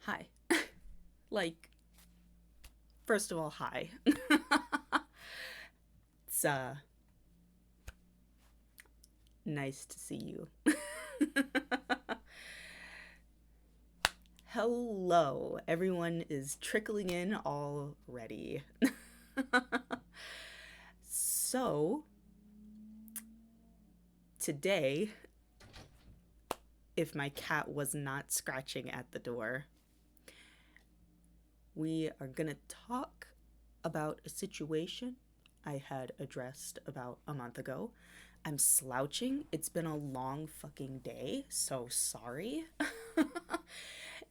Hi. Like, first of all, hi. It's nice to see you. Hello. Everyone is trickling in already. So, today, if my cat was not scratching at the door, we are gonna talk about a situation I had addressed about a month ago. I'm slouching. It's been a long fucking day, so sorry.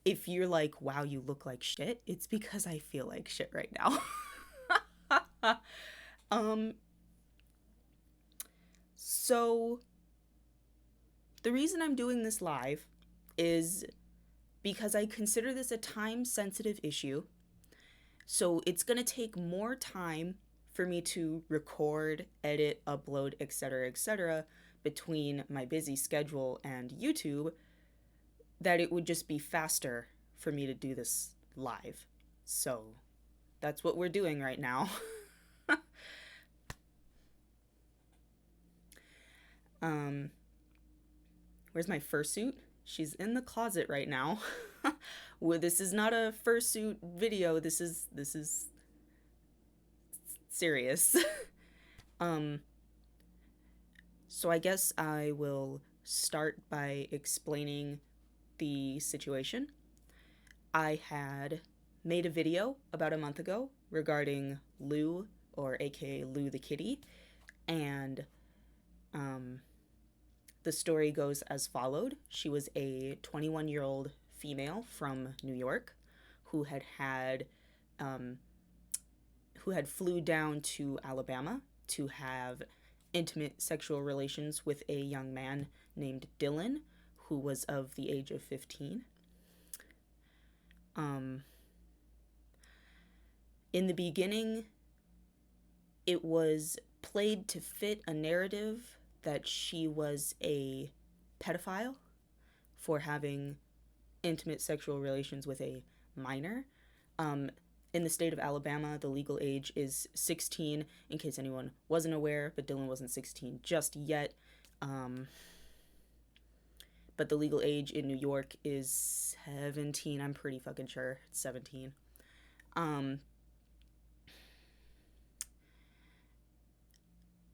If you're like, wow, you look like shit, it's because I feel like shit right now. um, so the reason I'm doing this live is because I consider this a time sensitive issue. So it's going to take more time for me to record, edit, upload, etc., between my busy schedule and YouTube, that it would just be faster for me to do this live. So that's what we're doing right now. um, where's my fursuit? She's in the closet right now. Well, this is not a fursuit video. This is serious. um, so I guess I will start by explaining the situation. I had made a video about a month ago regarding Lou, or aka LiuTheKitty, and um, the story goes as followed. She was a 21-year-old female from New York who um, flew down to Alabama to have intimate sexual relations with a young man named Dylan, who was of the age of 15. Um, in the beginning, it was played to fit a narrative that she was a pedophile for having intimate sexual relations with a minor. Um, in the state of Alabama, the legal age is 16, in case anyone wasn't aware, but Dylan wasn't 16 just yet. But the legal age in New York is 17. I'm pretty fucking sure it's 17.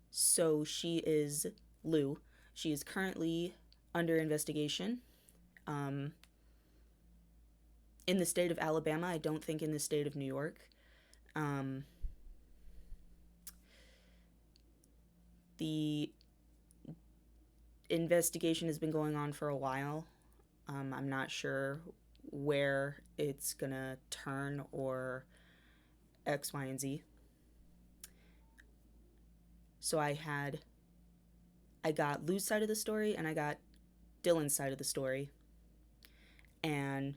So she is Lou. She is currently under investigation. Um, in the state of Alabama, I don't think in the state of New York. The investigation has been going on for a while. I'm not sure where it's gonna turn or X, Y, and Z. So I got Lou's side of the story and I got Dylan's side of the story. And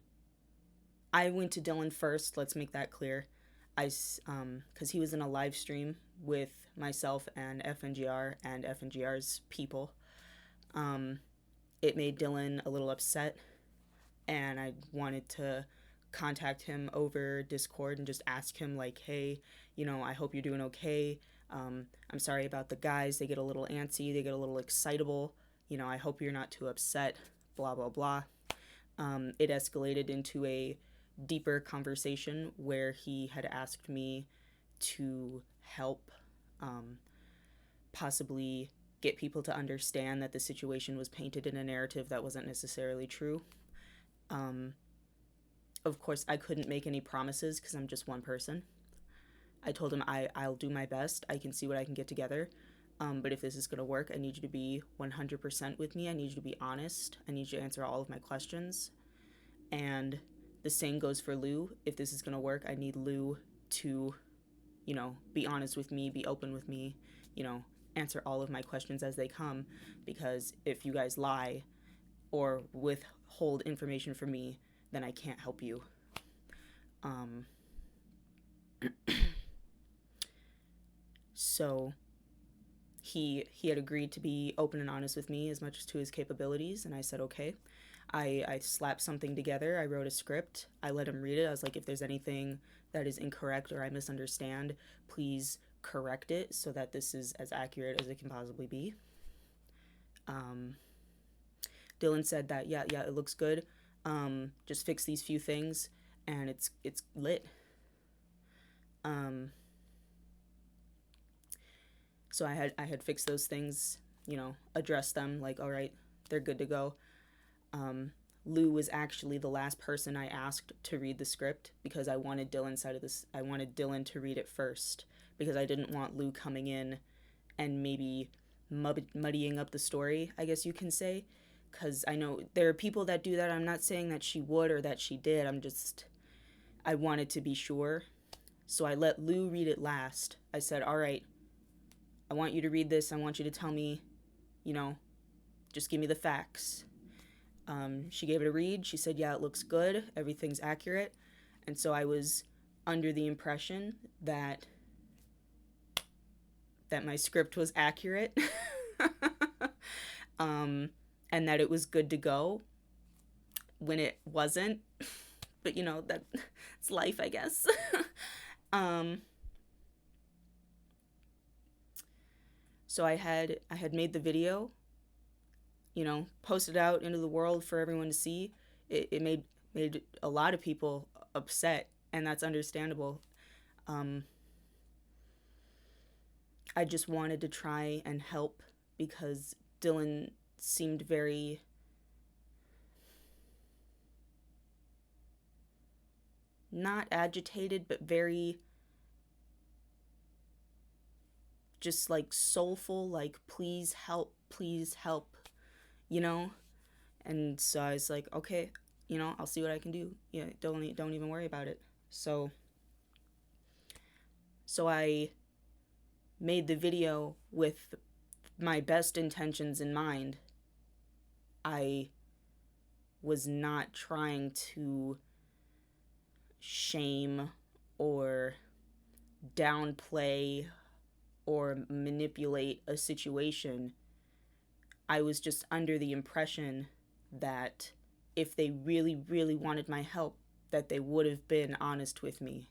I went to Dylan first, let's make that clear. Because he was in a live stream with myself and FNGR and FNGR's people. It made Dylan a little upset, and I wanted to contact him over Discord and just ask him, like, hey, I hope you're doing okay. I'm sorry about the guys. They get a little antsy, they get a little excitable. I hope you're not too upset, blah, blah, blah. It escalated into a deeper conversation where he had asked me to help possibly get people to understand that the situation was painted in a narrative that wasn't necessarily true. Of course, I couldn't make any promises because I'm just one person. I told him I'll do my best. I can see what I can get together. But if this is going to work, I need you to be 100% with me. I need you to be honest. I need you to answer all of my questions. And the same goes for Lou. If this is going to work, I need Lou to, be honest with me, be open with me, answer all of my questions as they come. Because if you guys lie or withhold information from me, then I can't help you. So he had agreed to be open and honest with me as much as to his capabilities, and I said okay. I slapped something together. I wrote a script. I let him read it. I was like, if there's anything that is incorrect or I misunderstand, please correct it so that this is as accurate as it can possibly be. Dylan said that, yeah, it looks good. Just fix these few things and it's lit. So I had fixed those things, addressed them, like, all right, they're good to go. Lou was actually the last person I asked to read the script because I wanted Dylan's side of this. I wanted Dylan to read it first because I didn't want Lou coming in and maybe muddying up the story, I guess you can say. Because I know there are people that do that. I'm not saying that she would or that she did. I wanted to be sure. So I let Lou read it last. I said, all right, I want you to read this. I want you to tell me, just give me the facts. She gave it a read. She said, yeah, it looks good. Everything's accurate. And so I was under the impression that my script was accurate and that it was good to go when it wasn't. But, that's life, I guess. So I had made the video, posted out into the world for everyone to see. It made a lot of people upset, and that's understandable. I just wanted to try and help because Dylan seemed very not agitated, but very just like soulful, like, please help, And so I was like, okay, I'll see what I can do. Yeah, don't even worry about it. So I made the video with my best intentions in mind. I was not trying to shame or downplay or manipulate a situation. I was just under the impression that if they really, really wanted my help, that they would have been honest with me.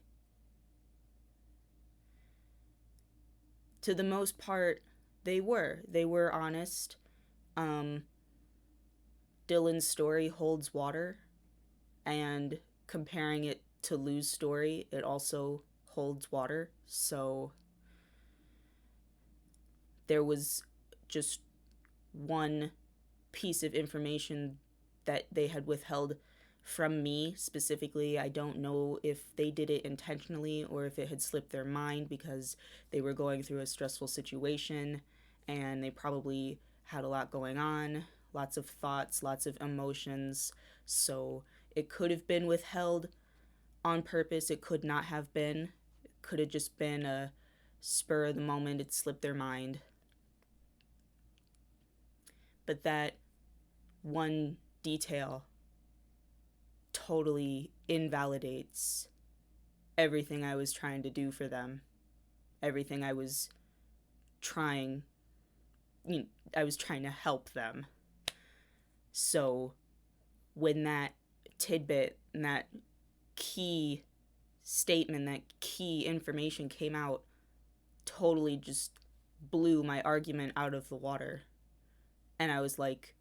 To the most part, they were. They were honest. Dylan's story holds water, and comparing it to Lou's story, it also holds water. So there was just one piece of information that they had withheld from me specifically. I don't know if they did it intentionally or if it had slipped their mind because they were going through a stressful situation and they probably had a lot going on, lots of thoughts, lots of emotions. So it could have been withheld on purpose. It could not have been. It could have just been a spur of the moment. It slipped their mind. But that one detail totally invalidates everything I was trying to do for them. Everything I was trying to help them. So when that tidbit and that key statement, that key information came out, totally just blew my argument out of the water. And I was like,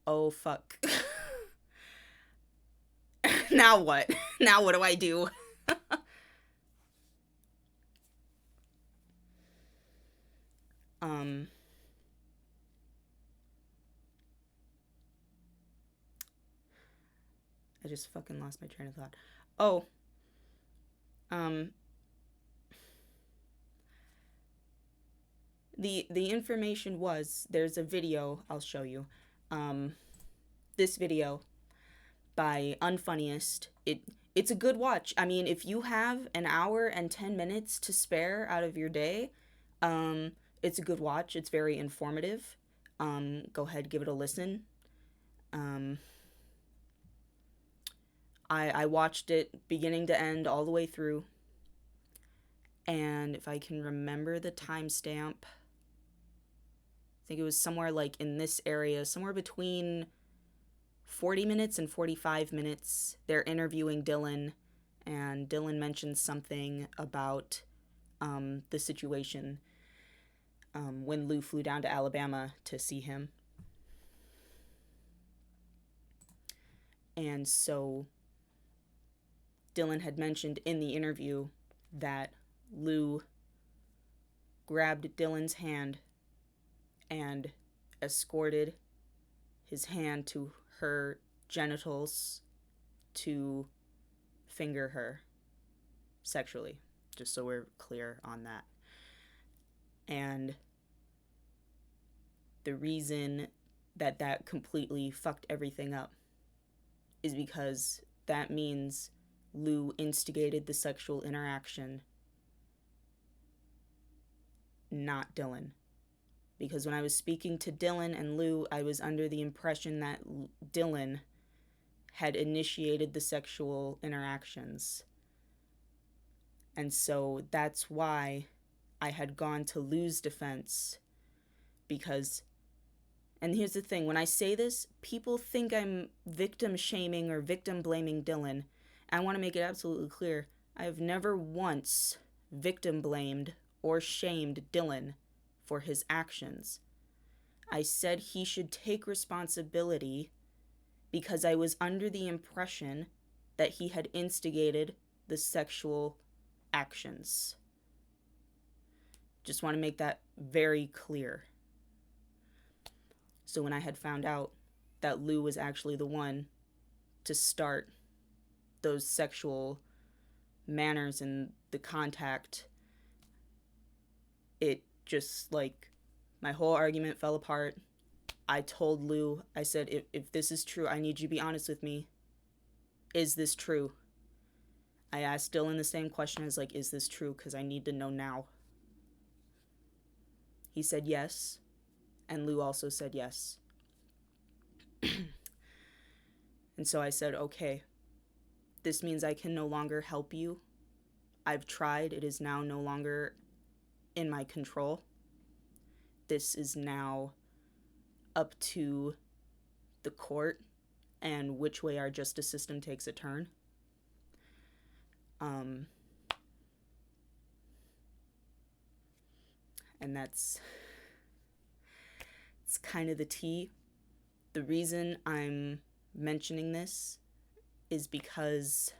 oh, fuck. Now what? Now what do I do? I just fucking lost my train of thought. Oh. The information was, there's a video I'll show you. This video by Unfunniest. It's a good watch. I mean, if you have an hour and 10 minutes to spare out of your day, it's a good watch. It's very informative. Go ahead, give it a listen. I watched it beginning to end all the way through. And if I can remember the timestamp, I think it was somewhere like in this area, somewhere between 40 minutes and 45 minutes, they're interviewing Dylan, and Dylan mentions something about the situation when Lou flew down to Alabama to see him. And so Dylan had mentioned in the interview that Lou grabbed Dylan's hand and escorted his hand to her genitals to finger her sexually, just so we're clear on that. And the reason that that completely fucked everything up is because that means Lou instigated the sexual interaction, not Dylan. Because when I was speaking to Dylan and Lou, I was under the impression that Dylan had initiated the sexual interactions. And so that's why I had gone to Lou's defense. Because, and here's the thing, when I say this, people think I'm victim shaming or victim blaming Dylan. I want to make it absolutely clear, I have never once victim blamed or shamed Dylan for his actions. I said he should take responsibility because I was under the impression that he had instigated the sexual actions. Just want to make that very clear. So when I had found out that Lou was actually the one to start those sexual manners and the contact, it just, like, my whole argument fell apart. I told Lou, I said, if this is true, I need you to be honest with me. Is this true? I asked Dylan the same question as, like, is this true? Because I need to know now. He said yes, and Lou also said yes. And so I said, okay, this means I can no longer help you. I've tried. It is now no longer in my control. This is now up to the court and which way our justice system takes a turn. And it's kind of the tea. The reason I'm mentioning this is because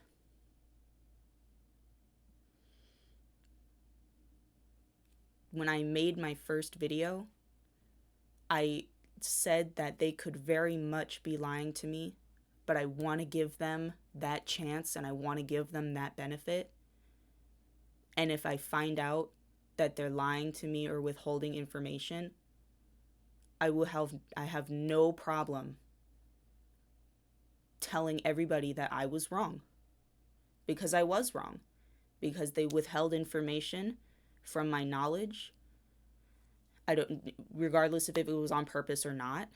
when I made my first video, I said that they could very much be lying to me, but I want to give them that chance and I want to give them that benefit. And if I find out that they're lying to me or withholding information, I have no problem telling everybody that I was wrong. Because I was wrong. Because they withheld information from my knowledge. Regardless if it was on purpose or not.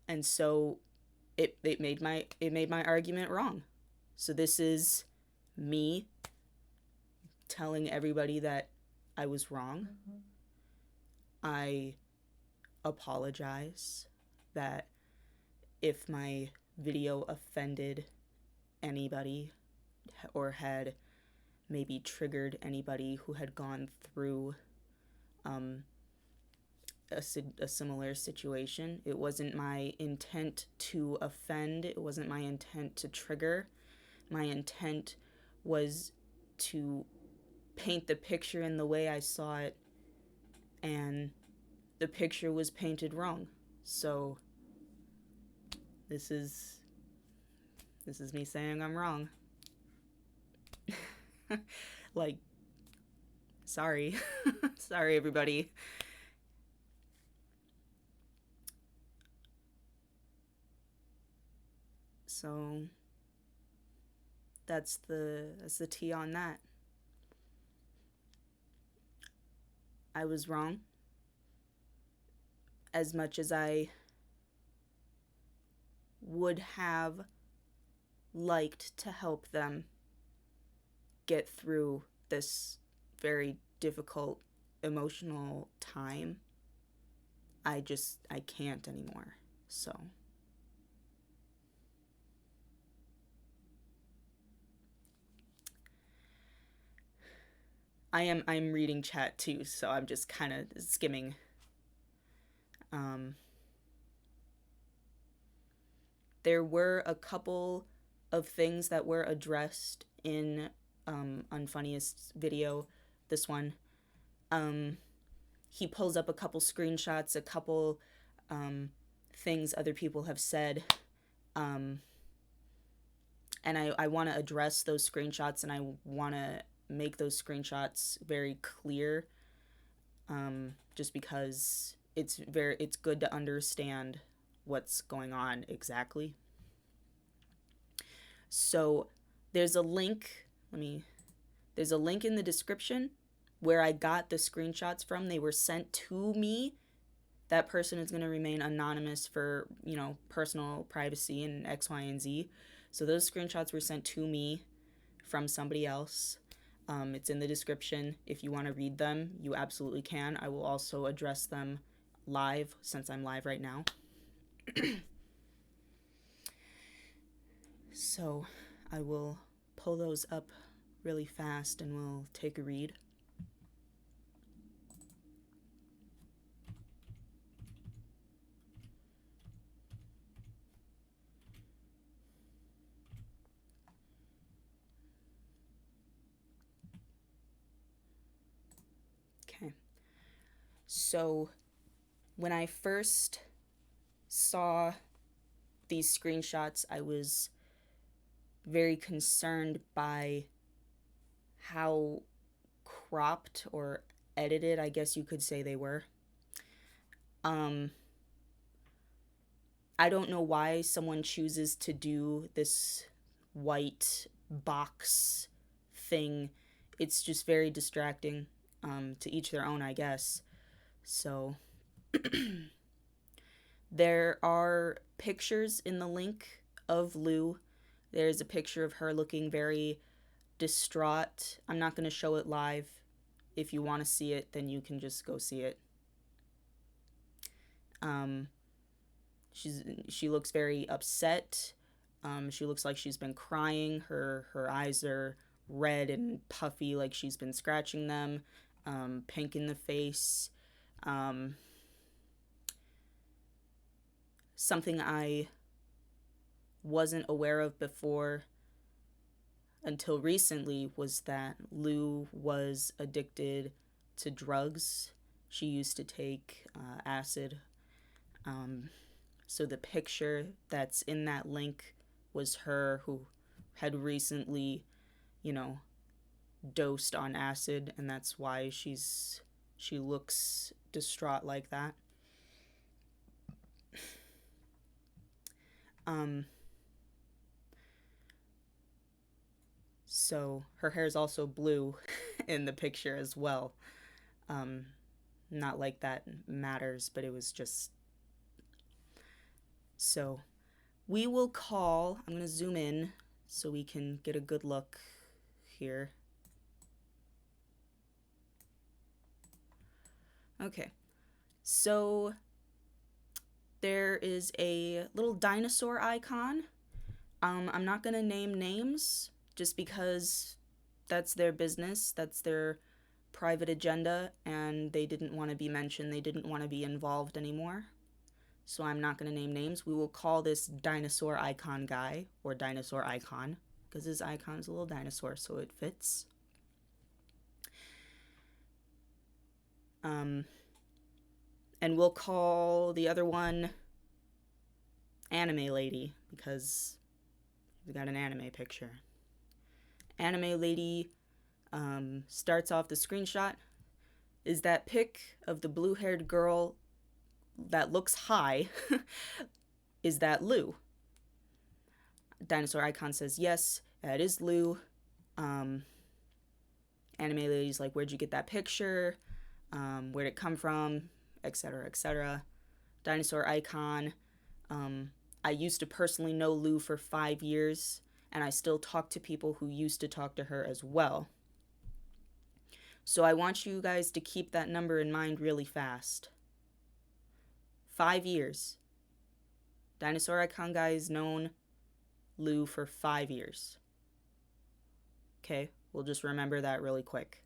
And so it made my argument wrong. So this is me telling everybody that I was wrong. Mm-hmm. I apologize that if my video offended anybody or had maybe triggered anybody who had gone through a similar situation. It wasn't my intent to offend. It wasn't my intent to trigger. My intent was to paint the picture in the way I saw it, and the picture was painted wrong. So this is me saying I'm wrong. Like, sorry. Sorry, everybody. So that's the tea on that. I was wrong. As much as I would have liked to help them get through this very difficult emotional time, I can't anymore. So I'm reading chat too, so I'm just kind of skimming. Um, there were a couple of things that were addressed in Unfunniest's video, this one. Um, he pulls up a couple screenshots, a couple things other people have said. Um, and I want to address those screenshots, and I want to make those screenshots very clear, just because it's good to understand what's going on exactly. So there's a link. There's a link in the description where I got the screenshots from. They were sent to me. That person is going to remain anonymous for, personal privacy and X, Y, and Z. So those screenshots were sent to me from somebody else. It's in the description. If you want to read them, you absolutely can. I will also address them live, since I'm live right now. So I will pull those up really fast and we'll take a read. Okay. So when I first saw these screenshots, I was very concerned by how cropped or edited, I guess you could say, they were. I don't know why someone chooses to do this white box thing. It's just very distracting. To each their own, I guess. So there are pictures in the link of Liu. There's a picture of her looking very distraught. I'm not going to show it live. If you want to see it, then you can just go see it. She looks very upset. She looks like she's been crying. Her eyes are red and puffy, like she's been scratching them. Pink in the face. Something I wasn't aware of before until recently was that Liu was addicted to drugs. She used to take acid. So the picture that's in that link was her who had recently, dosed on acid, and that's why she looks distraught like that. So her hair is also blue in the picture as well. Not like that matters, but it was just... So we will call... I'm going to zoom in so we can get a good look here. Okay. So there is a little dinosaur icon. I'm not going to name names just because that's their business. That's their private agenda, and they didn't want to be mentioned. They didn't want to be involved anymore. So I'm not going to name names. We will call this dinosaur icon guy, or dinosaur icon, because his icon's a little dinosaur, so it fits. And we'll call the other one Anime Lady, because we got an anime picture. Anime Lady starts off the screenshot. Is that pic of the blue-haired girl that looks high, is that Liu? Dinosaur icon says yes, that is Liu. Anime Lady's like, where'd you get that picture? Where'd it come from? Etc., etc. Dinosaur icon. I used to personally know Liu for 5 years, and I still talk to people who used to talk to her as well. So I want you guys to keep that number in mind really fast. 5 years. Dinosaur Icon Guy has known Liu for 5 years. Okay, we'll just remember that really quick.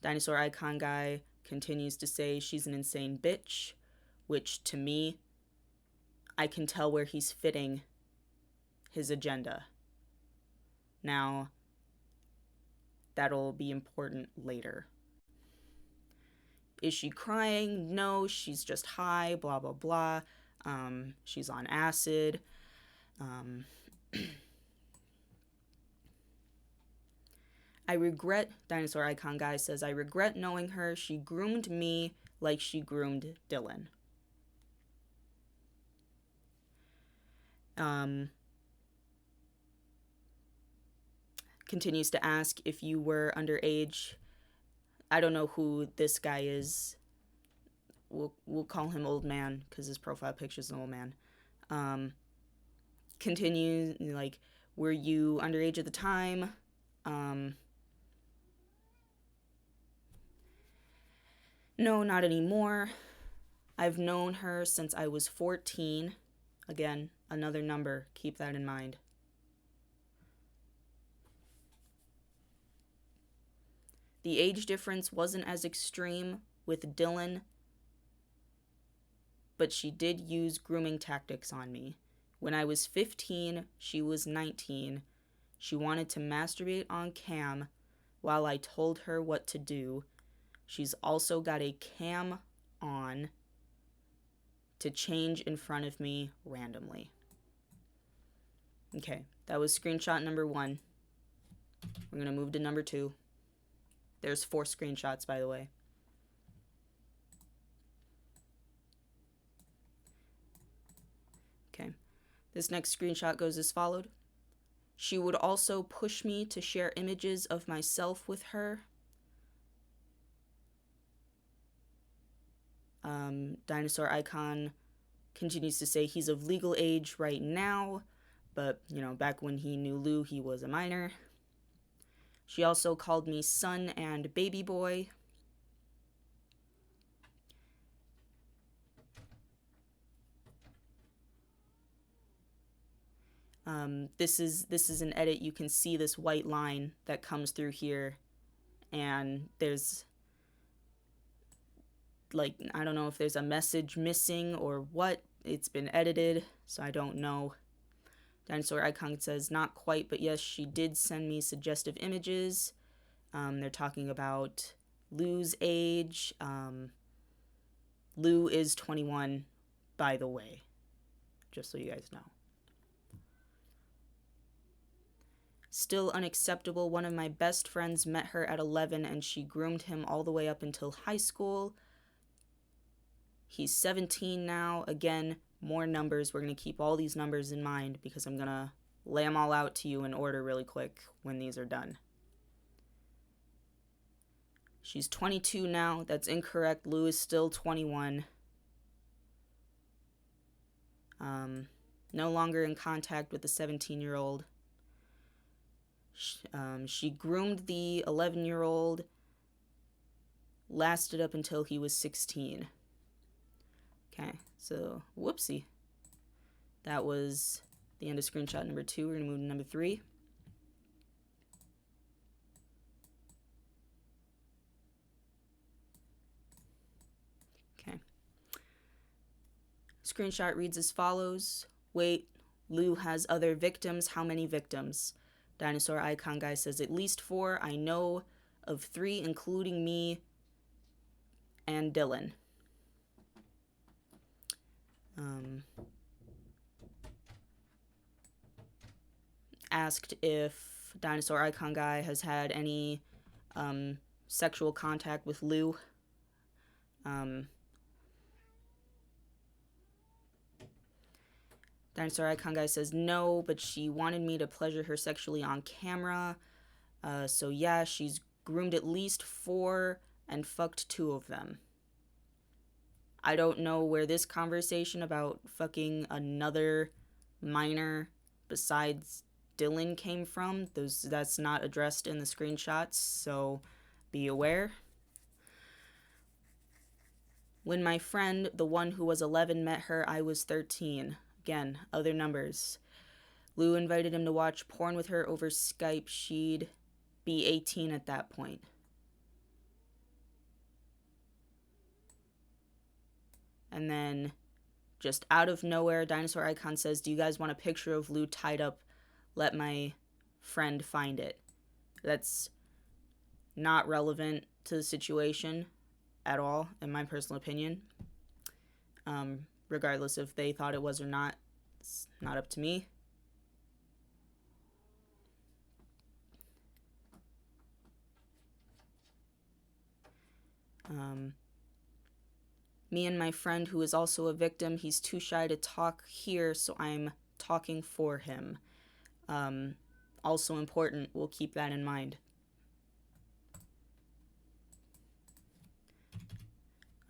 Dinosaur Icon Guy continues to say she's an insane bitch, which to me, I can tell where he's fitting his agenda. Now, that'll be important later. Is she crying? No, she's just high, blah, blah, blah. She's on acid. I regret, Dinosaur Icon Guy says, I regret knowing her. She groomed me like she groomed Dylan. Continues to ask if you were underage. I don't know who this guy is. We'll call him Old Man because his profile picture is an old man. Continues, like, were you underage at the time? No, not anymore. I've known her since I was 14. Again, another number. Keep that in mind. The age difference wasn't as extreme with Dylan, but she did use grooming tactics on me. When I was 15, she was 19. She wanted to masturbate on cam while I told her what to do. She's also got a cam on to change in front of me randomly. Okay, that was screenshot number 1. We're going to move to number 2. There's 4 screenshots, by the way. Okay, this next screenshot goes as followed. She would also push me to share images of myself with her. Dinosaur Icon continues to say he's of legal age right now, but, back when he knew Liu, he was a minor. She also called me son and baby boy. This is an edit. You can see this white line that comes through here, and there's, like, I don't know if there's a message missing or what. It's been edited, so I don't know. Dinosaur Icon says, not quite, but yes, she did send me suggestive images. They're talking about Liu's age. Liu is 21, by the way, just so you guys know. Still unacceptable. One of my best friends met her at 11 and she groomed him all the way up until high school. He's 17 now. Again, more numbers. We're going to keep all these numbers in mind because I'm going to lay them all out to you in order really quick when these are done. She's 22 now. That's incorrect. Liu is still 21. No longer in contact with the 17-year-old. She groomed the 11-year-old. Lasted up until he was 16. Okay, so whoopsie. That was the end of screenshot number 2. We're going to move to number 3. Okay. Screenshot reads as follows. Wait, Liu has other victims. How many victims? Dinosaur Icon Guy says at least 4. I know of 3, including me and Dylan. Asked if Dinosaur Icon Guy has had any sexual contact with Liu. Dinosaur Icon Guy says no, but she wanted me to pleasure her sexually on camera. So yeah, she's groomed at least 4 and fucked 2 of them. I don't know where this conversation about fucking another minor besides Dylan came from. That's not addressed in the screenshots, so be aware. When my friend, the one who was 11, met her, I was 13. Again, other numbers. Lou invited him to watch porn with her over Skype. She'd be 18 at that point. And then, just out of nowhere, Dinosaur Icon says, do you guys want a picture of Lou tied up? Let my friend find it. That's not relevant to the situation at all, in my personal opinion. Regardless if they thought it was or not, it's not up to me. Me and my friend, who is also a victim, he's too shy to talk here, so I'm talking for him. Also important, we'll keep that in mind.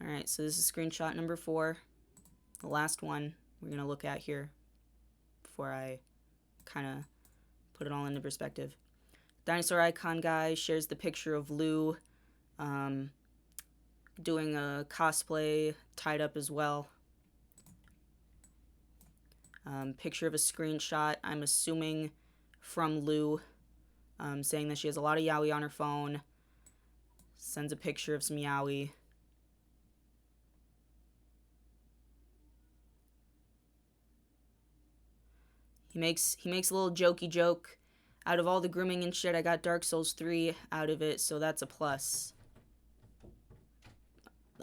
Alright, so this is screenshot number 4. The last one we're going to look at here before I kind of put it all into perspective. Dinosaur Icon guy shares the picture of Lou doing a cosplay, tied up as well. Picture of a screenshot, I'm assuming from Lou, saying that she has a lot of yaoi on her phone. Sends a picture of some yaoi. He makes a little jokey joke. Out of all the grooming and shit, I got Dark Souls 3 out of it, so that's a plus.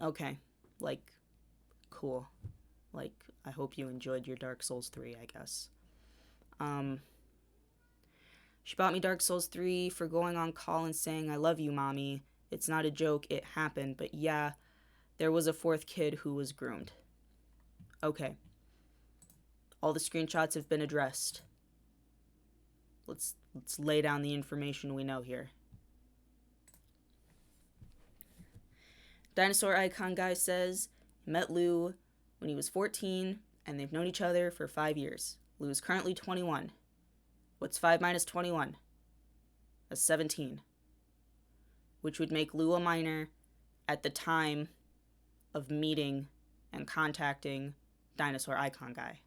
Okay, like, cool. Like, I hope you enjoyed your Dark Souls 3, I guess. She bought me Dark Souls 3 for going on call and saying, I love you, mommy. It's not a joke, it happened, but yeah, there was a 4th kid who was groomed. Okay. All the screenshots have been addressed. Let's lay down the information we know here. Dinosaur Icon guy says he met Lou when he was 14 and they've known each other for 5 years. Lou is currently 21. What's 5 minus 21? That's 17. Which would make Lou a minor at the time of meeting and contacting Dinosaur Icon guy.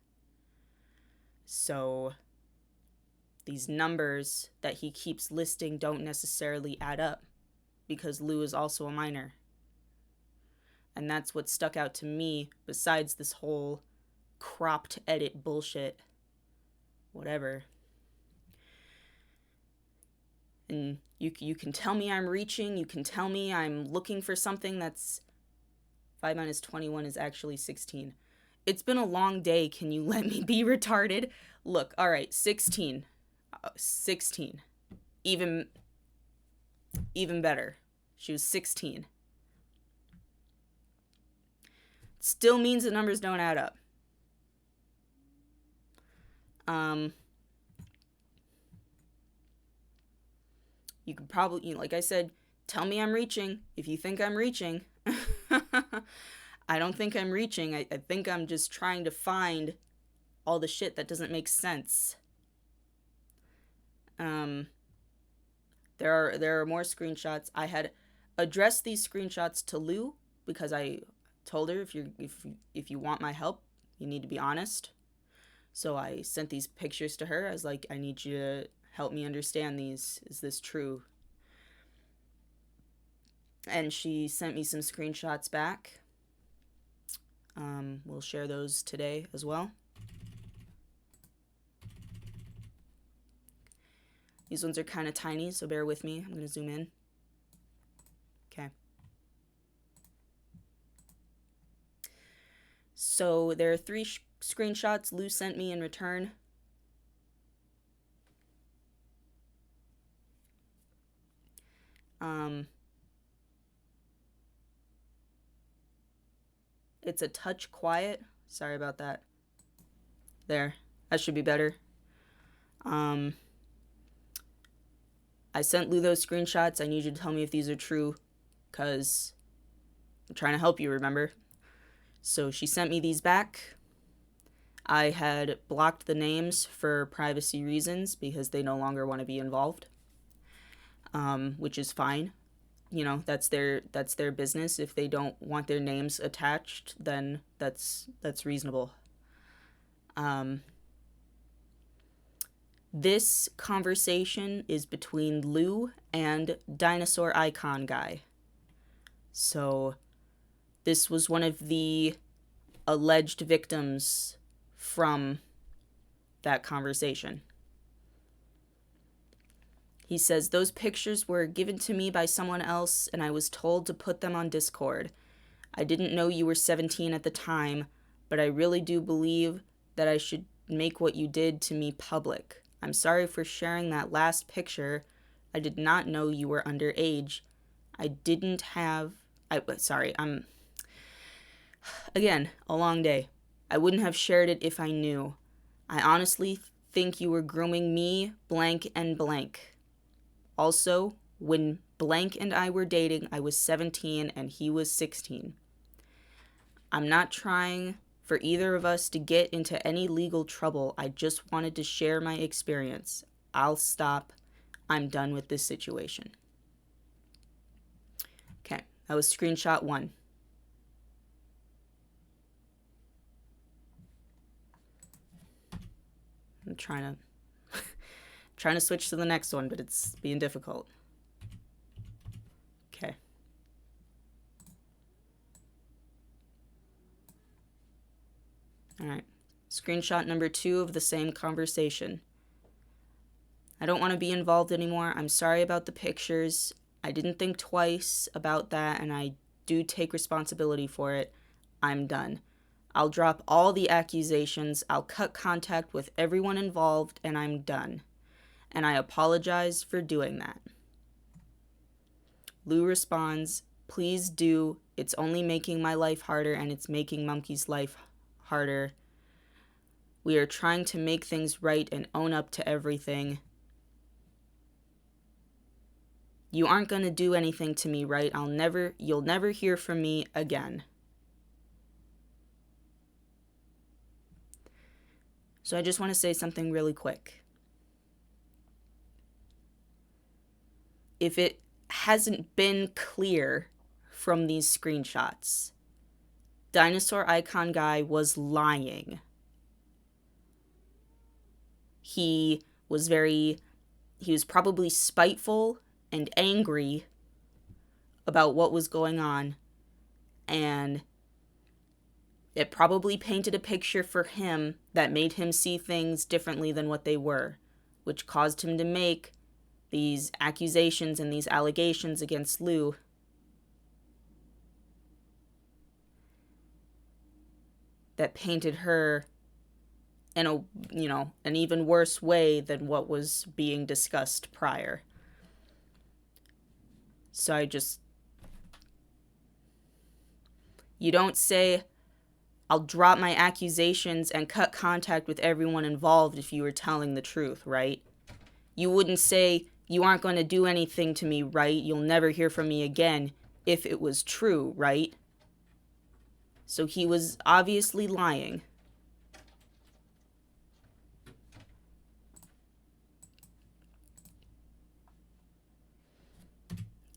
So these numbers that he keeps listing don't necessarily add up because Lou is also a minor. And that's what stuck out to me besides this whole cropped edit bullshit. Whatever. And you can tell me I'm reaching. You can tell me I'm looking for something that's 5 minus 21 is actually 16. It's been a long day. Can you let me be retarded? Look, all right, 16. 16. Even better. She was 16. Still means the numbers don't add up. You could probably, like I said, tell me I'm reaching if you think I'm reaching. I don't think I'm reaching. I think I'm just trying to find all the shit that doesn't make sense. There are more screenshots. I had addressed these screenshots to Lou because I told her if you want my help, you need to be honest. So I sent these pictures to her. I was like, I need you to help me understand these. Is this true? And she sent me some screenshots back. We'll share those today as well. These ones are kind of tiny, so bear with me. I'm going to zoom in. Okay. So there are 3 screenshots Lou sent me in return. It's a touch quiet. Sorry about that. There. That should be better. I sent Lou those screenshots. I need you to tell me if these are true, because I'm trying to help you, remember? So she sent me these back. I had blocked the names for privacy reasons because they no longer want to be involved, which is fine. that's their business. If they don't want their names attached, then that's reasonable. This conversation is between Liu and Dinosaur Icon Guy. So this was one of the alleged victims from that conversation. He says, "Those pictures were given to me by someone else, and I was told to put them on Discord. I didn't know you were 17 at the time, but I really do believe that I should make what you did to me public. I'm sorry for sharing that last picture. I did not know you were underage. I Again, a long day. I wouldn't have shared it if I knew. I honestly think you were grooming me, blank and blank. Also, when blank and I were dating, I was 17 and he was 16. I'm not trying for either of us to get into any legal trouble. I just wanted to share my experience. I'll stop. I'm done with this situation." Okay, that was screenshot 1. I'm trying to switch to the next one, but it's being difficult. Okay. All right. Screenshot number 2 of the same conversation. "I don't want to be involved anymore. I'm sorry about the pictures. I didn't think twice about that, and I do take responsibility for it. I'm done. I'll drop all the accusations. I'll cut contact with everyone involved, and I'm done. And I apologize for doing that." Liu responds, "Please do. It's only making my life harder, and it's making Monkey's life harder. We are trying to make things right and own up to everything. You aren't going to do anything to me, right? You'll never hear from me again." So I just want to say something really quick. If it hasn't been clear from these screenshots, Dinosaur Icon Guy was lying. He was probably spiteful and angry about what was going on, and it probably painted a picture for him that made him see things differently than what they were, which caused him to make these accusations and these allegations against Liu. That painted her in an even worse way than what was being discussed prior. So you don't say, "I'll drop my accusations and cut contact with everyone involved," if you were telling the truth, right? You wouldn't say, "You aren't going to do anything to me, right? You'll never hear from me again," if it was true, right? So he was obviously lying.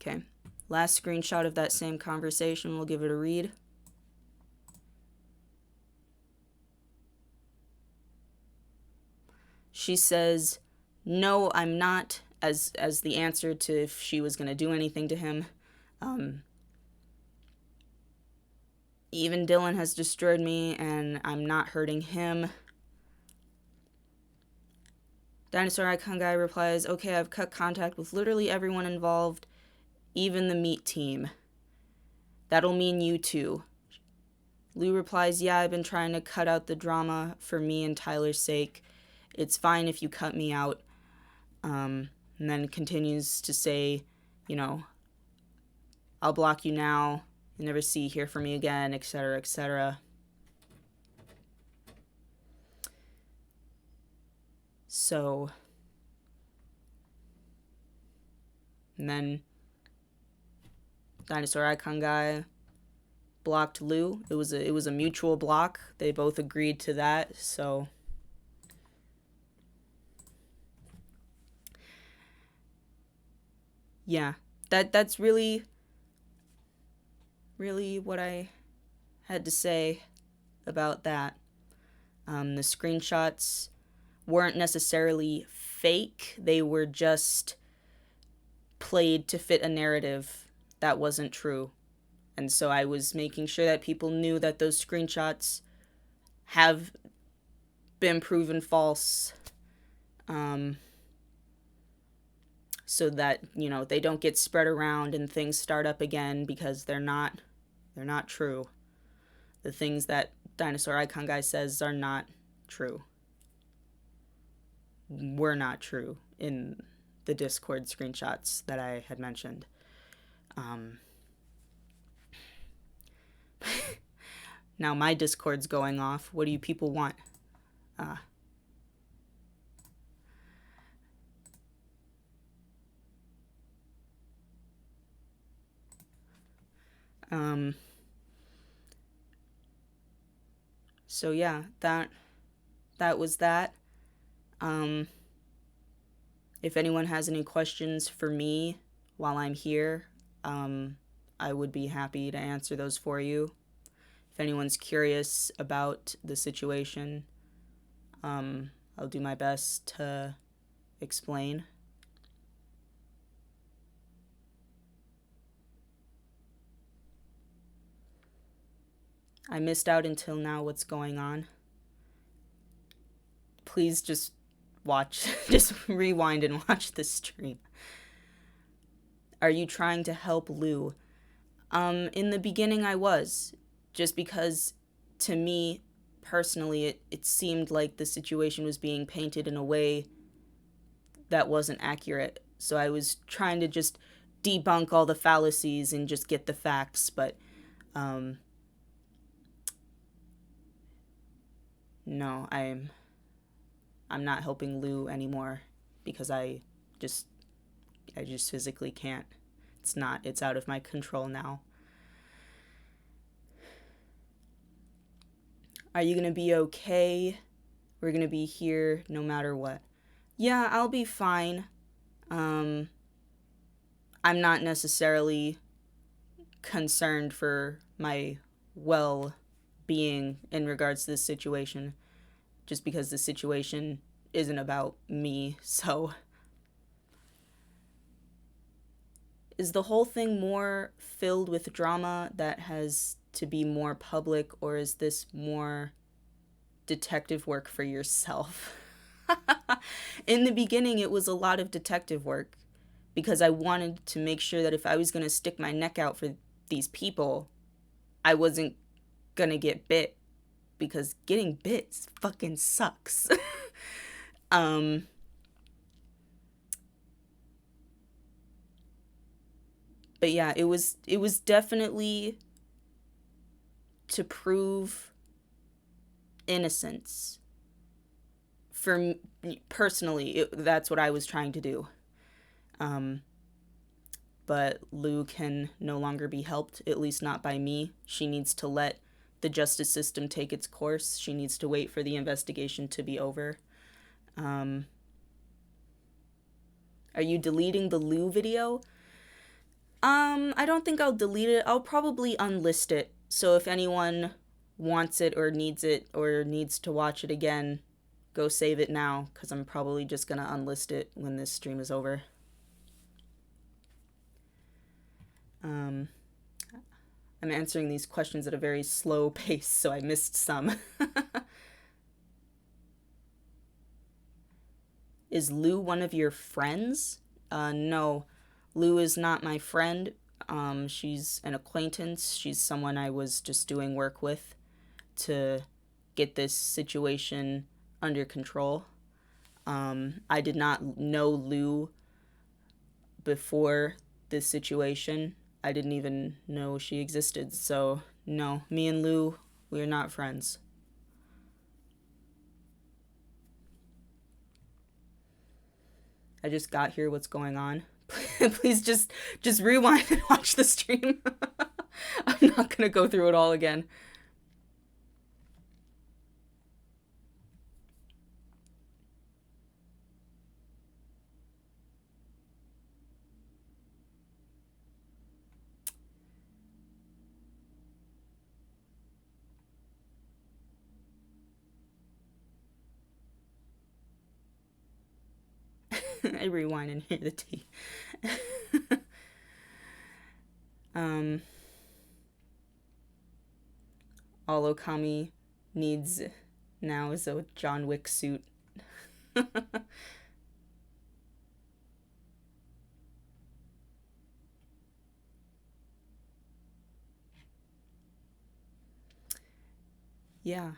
Okay, last screenshot of that same conversation, we'll give it a read. She says, "No, I'm not," as the answer to if she was going to do anything to him. "Even Dylan has destroyed me, and I'm not hurting him." Dinosaur Icon Guy replies, "Okay, I've cut contact with literally everyone involved, even the meat team. That'll mean you too." Liu replies, "Yeah, I've been trying to cut out the drama for me and Tyler's sake. It's fine if you cut me out." And then continues to say, "I'll block you now. You'll never hear from me again," etc., etc. So, and then Dinosaur Icon Guy blocked Liu. It was a mutual block. They both agreed to that. So yeah, that's really what I had to say about that. The screenshots weren't necessarily fake, they were just played to fit a narrative that wasn't true. And so I was making sure that people knew that those screenshots have been proven false, so that, you know, they don't get spread around and things start up again, because they're not true. The things that Dinosaur Icon Guy says are not true. Were not true in the Discord screenshots that I had mentioned. Now my Discord's going off. What do you people want? So yeah, that was that. If anyone has any questions for me while I'm here, I would be happy to answer those for you. If anyone's curious about the situation, I'll do my best to explain. I missed out until now what's going on. Please just watch, just rewind and watch the stream. Are you trying to help Lou? In the beginning I was, just because to me personally it seemed like the situation was being painted in a way that wasn't accurate. So I was trying to just debunk all the fallacies and just get the facts, but no, I'm not helping Lou anymore, because I just physically can't. It's out of my control now. Are you gonna be okay? We're gonna be here no matter what. Yeah, I'll be fine. I'm not necessarily concerned for my well-being in regards to this situation, just because the situation isn't about me. So is the whole thing more filled with drama that has to be more public, or is this more detective work for yourself? In the beginning, it was a lot of detective work, because I wanted to make sure that if I was going to stick my neck out for these people, I wasn't going to get bit, because getting bit fucking sucks. But yeah, it was definitely to prove innocence. For me, personally, that's what I was trying to do. But Lou can no longer be helped, at least not by me. She needs to let the justice system take its course. She needs to wait for the investigation to be over. Are you deleting the Lou video? I don't think I'll delete it. I'll probably unlist it. So if anyone wants it or needs to watch it again, go save it now, because I'm probably just gonna unlist it when this stream is over. I'm answering these questions at a very slow pace, so I missed some. Is Lou one of your friends? No. Lou is not my friend. She's an acquaintance. She's someone I was just doing work with to get this situation under control. I did not know Lou before this situation. I didn't even know she existed. So, no, me and Lou, we're not friends. I just got here. What's going on? Please just rewind and watch the stream. I'm not gonna go through it all again. I rewind and hear the tea. All Okami needs now is a John Wick suit. Yeah.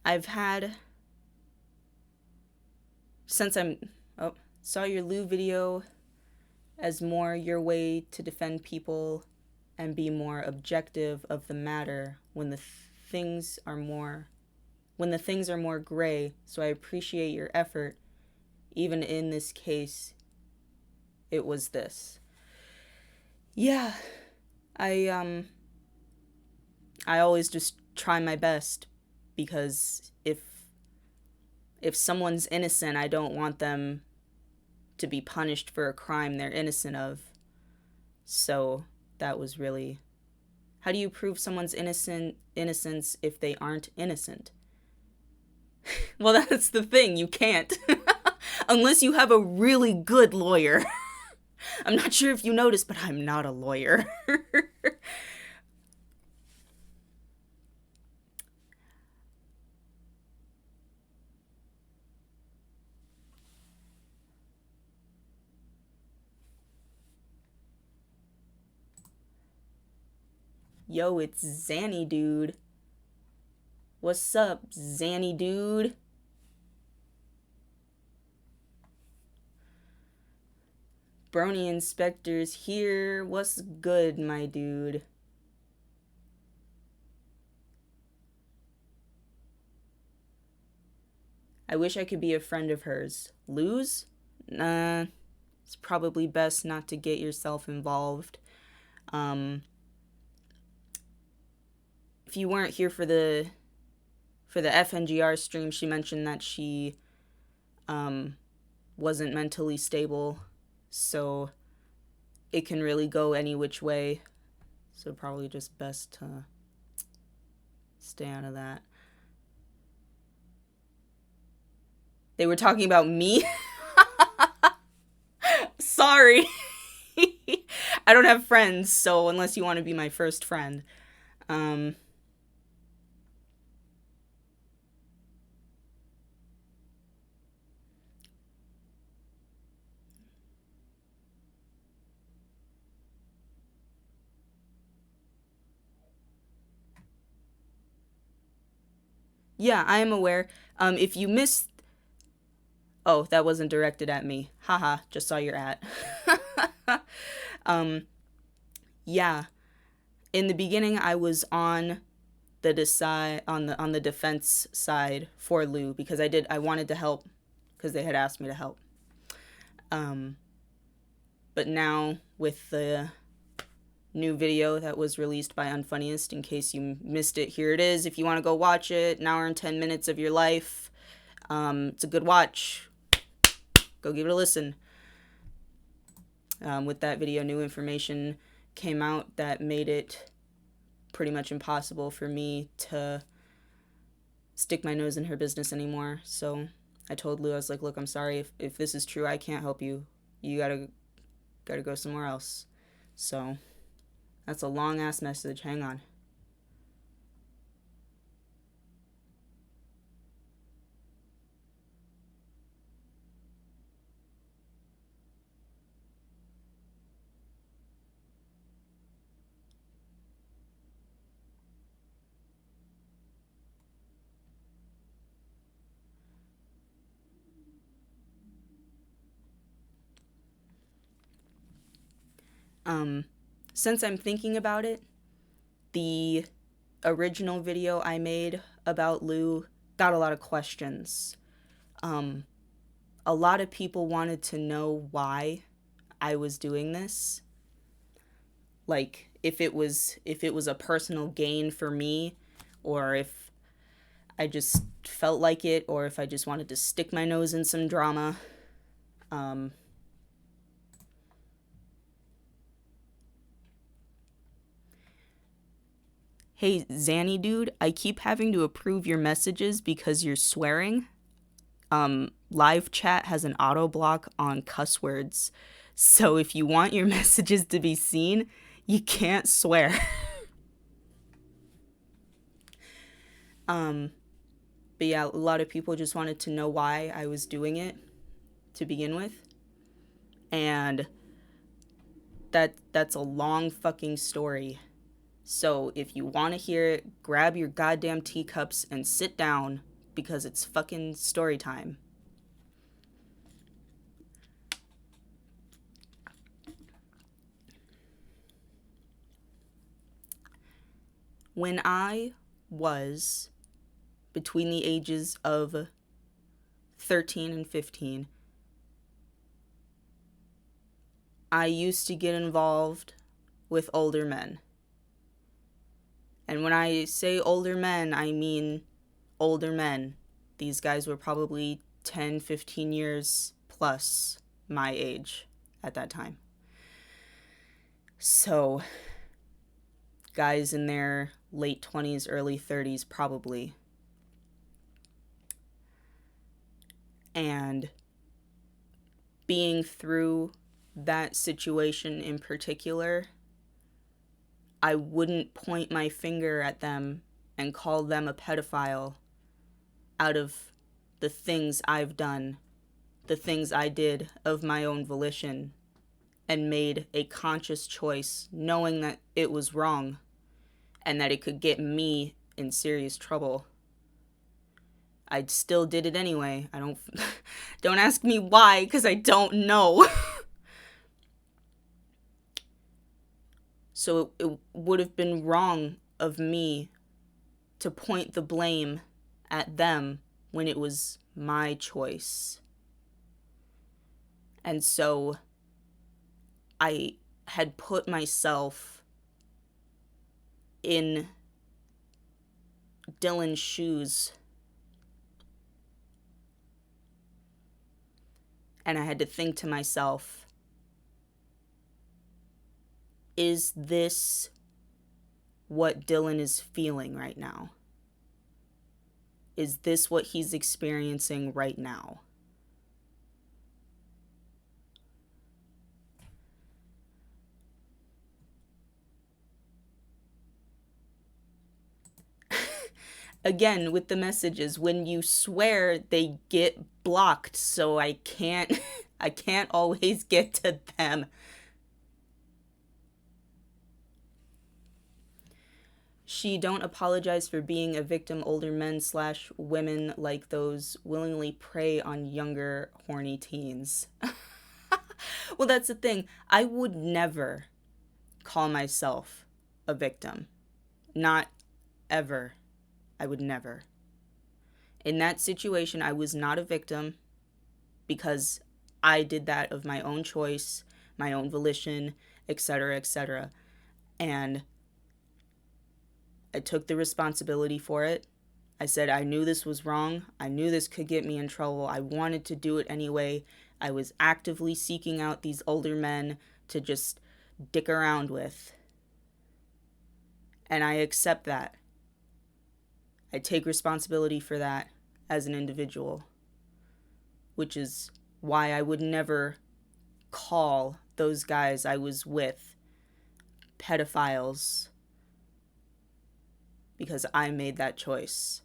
I've had, since saw your Liu video as more your way to defend people and be more objective of the matter when the things are more gray, so I appreciate your effort. Even in this case, it was this. Yeah. I always just try my best, because if someone's innocent, I don't want them to be punished for a crime they're innocent of. So that was really, how do you prove someone's innocence if they aren't innocent? Well, that's the thing, you can't. Unless you have a really good lawyer. I'm not sure if you noticed, but I'm not a lawyer. Yo, it's Zanny Dude. What's up, Zanny Dude? Brony Inspector's here. What's good, my dude? I wish I could be a friend of hers. Lose? Nah, it's probably best not to get yourself involved. If you weren't here for the FNGR stream, she mentioned that she wasn't mentally stable, so it can really go any which way. So probably just best to stay out of that. They were talking about me? Sorry. I don't have friends, so unless you want to be my first friend. Yeah, I am aware. If you missed... Oh, that wasn't directed at me. Haha, just saw your ad. Yeah. In the beginning, I was on the defense side for Liu, because I wanted to help, because they had asked me to help. But now with the new video that was released by Unfunniest, in case you missed it, here it is. If you want to go watch it, an hour and 10 minutes of your life. It's a good watch. Go give it a listen. With that video, new information came out that made it pretty much impossible for me to stick my nose in her business anymore. So I told Liu, I was like, look, I'm sorry. If this is true, I can't help you. You gotta go somewhere else. So that's a long ass message. Hang on. Since I'm thinking about it, the original video I made about Liu got a lot of questions. A lot of people wanted to know why I was doing this. Like, if it was a personal gain for me, or if I just felt like it, or if I just wanted to stick my nose in some drama. Hey, Zanny dude, I keep having to approve your messages because you're swearing. Live chat has an auto block on cuss words. So if you want your messages to be seen, you can't swear. But yeah, a lot of people just wanted to know why I was doing it to begin with. And that's a long fucking story. So if you want to hear it, grab your goddamn teacups and sit down because it's fucking story time. When I was between the ages of 13 and 15, I used to get involved with older men. And when I say older men, I mean older men. These guys were probably 10, 15 years plus my age at that time. So, guys in their late 20s, early 30s, probably. And being through that situation in particular, I wouldn't point my finger at them and call them a pedophile out of the things I've done, the things I did of my own volition, and made a conscious choice knowing that it was wrong and that it could get me in serious trouble. I still did it anyway. Don't ask me why, because I don't know. So it would have been wrong of me to point the blame at them when it was my choice. And so I had put myself in Dylan's shoes. And I had to think to myself, is this what Dylan is feeling right now? Is this what he's experiencing right now? Again, with the messages, when you swear, they get blocked, so I can't always get to them. She don't apologize for being a victim. Older men / women like those willingly prey on younger horny teens. Well, that's the thing. I would never call myself a victim. Not ever. I would never. In that situation, I was not a victim because I did that of my own choice, my own volition, etc., etc. And I took the responsibility for it. I said I knew this was wrong. I knew this could get me in trouble. I wanted to do it anyway. I was actively seeking out these older men to just dick around with. And I accept that. I take responsibility for that as an individual, which is why I would never call those guys I was with pedophiles, because I made that choice.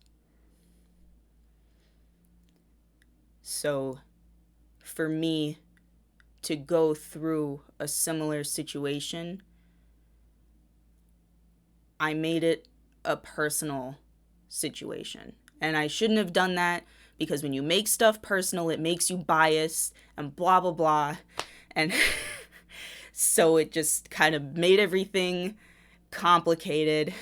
So for me to go through a similar situation, I made it a personal situation. And I shouldn't have done that, because when you make stuff personal, it makes you biased and blah, blah, blah. And so it just kind of made everything complicated.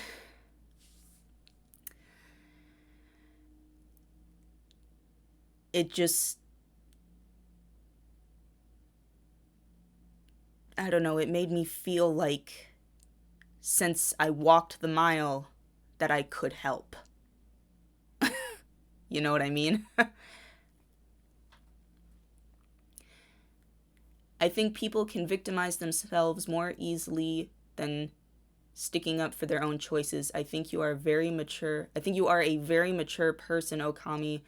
It just, I don't know, it made me feel like since I walked the mile that I could help. You know what I mean? I think people can victimize themselves more easily than sticking up for their own choices. I think you are very mature. I think you are a very mature person, Okami,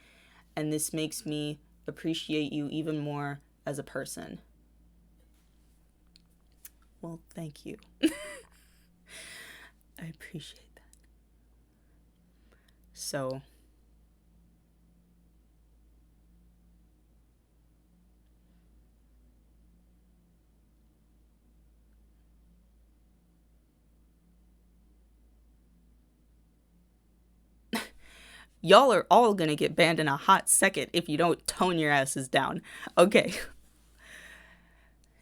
and this makes me appreciate you even more as a person. Well, thank you. I appreciate that. So, y'all are all gonna get banned in a hot second if you don't tone your asses down. Okay.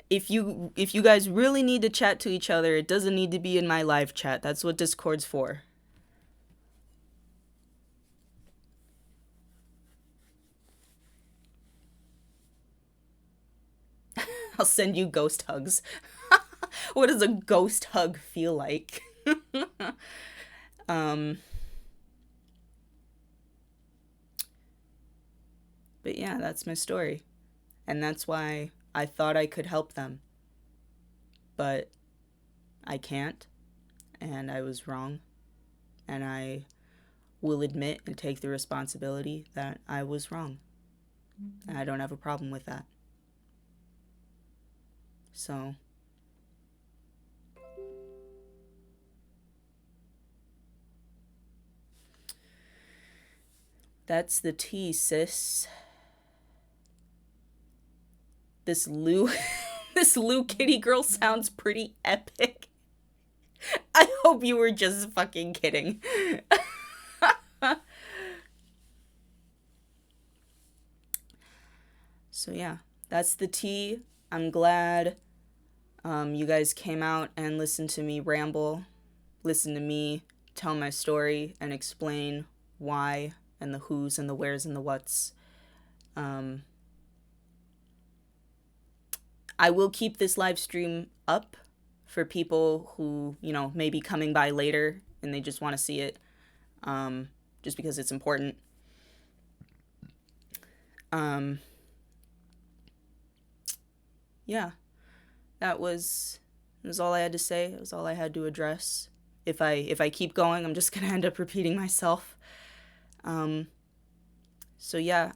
If you guys really need to chat to each other, it doesn't need to be in my live chat. That's what Discord's for. I'll send you ghost hugs. What does a ghost hug feel like? But yeah, that's my story. And that's why I thought I could help them. But I can't. And I was wrong. And I will admit and take the responsibility that I was wrong. And I don't have a problem with that. So, that's the tea, sis. This LiuTheKitty girl sounds pretty epic. I hope you were just fucking kidding. So yeah, that's the tea. I'm glad you guys came out and listened to me ramble, listen to me tell my story and explain why and the who's and the where's and the what's. I will keep this live stream up for people who, you know, may be coming by later and they just want to see it, just because it's important. Yeah, that was all I had to say. It was all I had to address. If I keep going, I'm just gonna end up repeating myself. So yeah,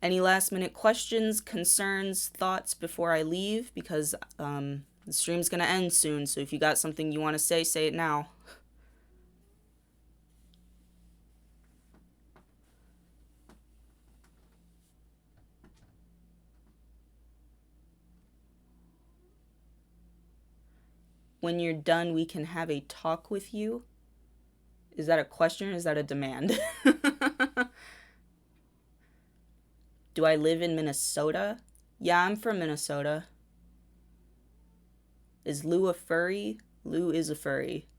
any last minute questions, concerns, thoughts before I leave? Because the stream's gonna end soon, so if you got something you want to say it now. When you're done, we can have a talk with you. Is that a question or is that a demand? Do I live in Minnesota? Yeah, I'm from Minnesota. Is Liu a furry? Liu is a furry.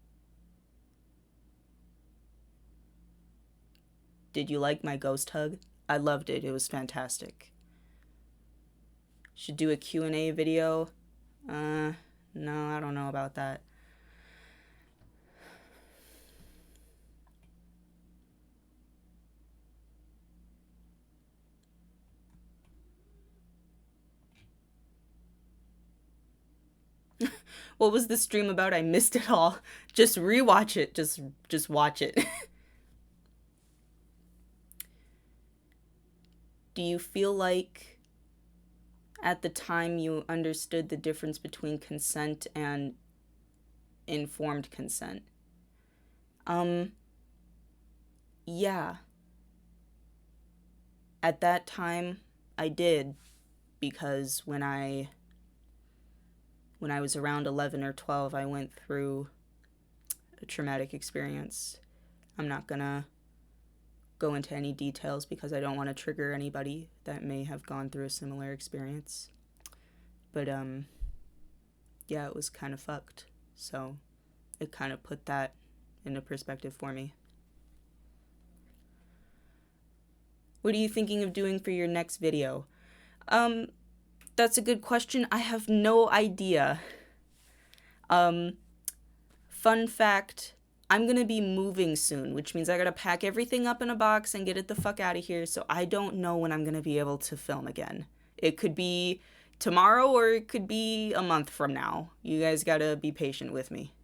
Did you like my ghost hug? I loved it. It was fantastic. Should do a Q&A video. No, I don't know about that. What was the stream about? I missed it all. Just rewatch it. Just watch it. Do you feel like at the time you understood the difference between consent and informed consent? Yeah. At that time, I did, because when I was around 11 or 12, I went through a traumatic experience. I'm not gonna go into any details because I don't want to trigger anybody that may have gone through a similar experience. But, yeah, it was kind of fucked. So it kind of put that into perspective for me. What are you thinking of doing for your next video? That's a good question. I have no idea. Fun fact, I'm gonna be moving soon, which means I gotta pack everything up in a box and get it the fuck out of here, so I don't know when I'm gonna be able to film again. It could be tomorrow or it could be a month from now. You guys gotta be patient with me.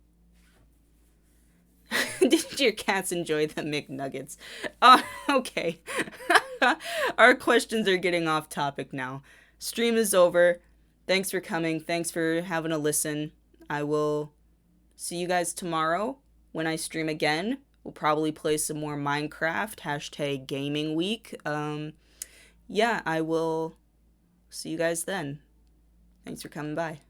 Did your cats enjoy the McNuggets? Okay. Our questions are getting off topic now. Stream is over. Thanks for coming. Thanks for having a listen. I will see you guys tomorrow when I stream again. We'll probably play some more Minecraft. Hashtag gaming week. Yeah, I will see you guys then. Thanks for coming by.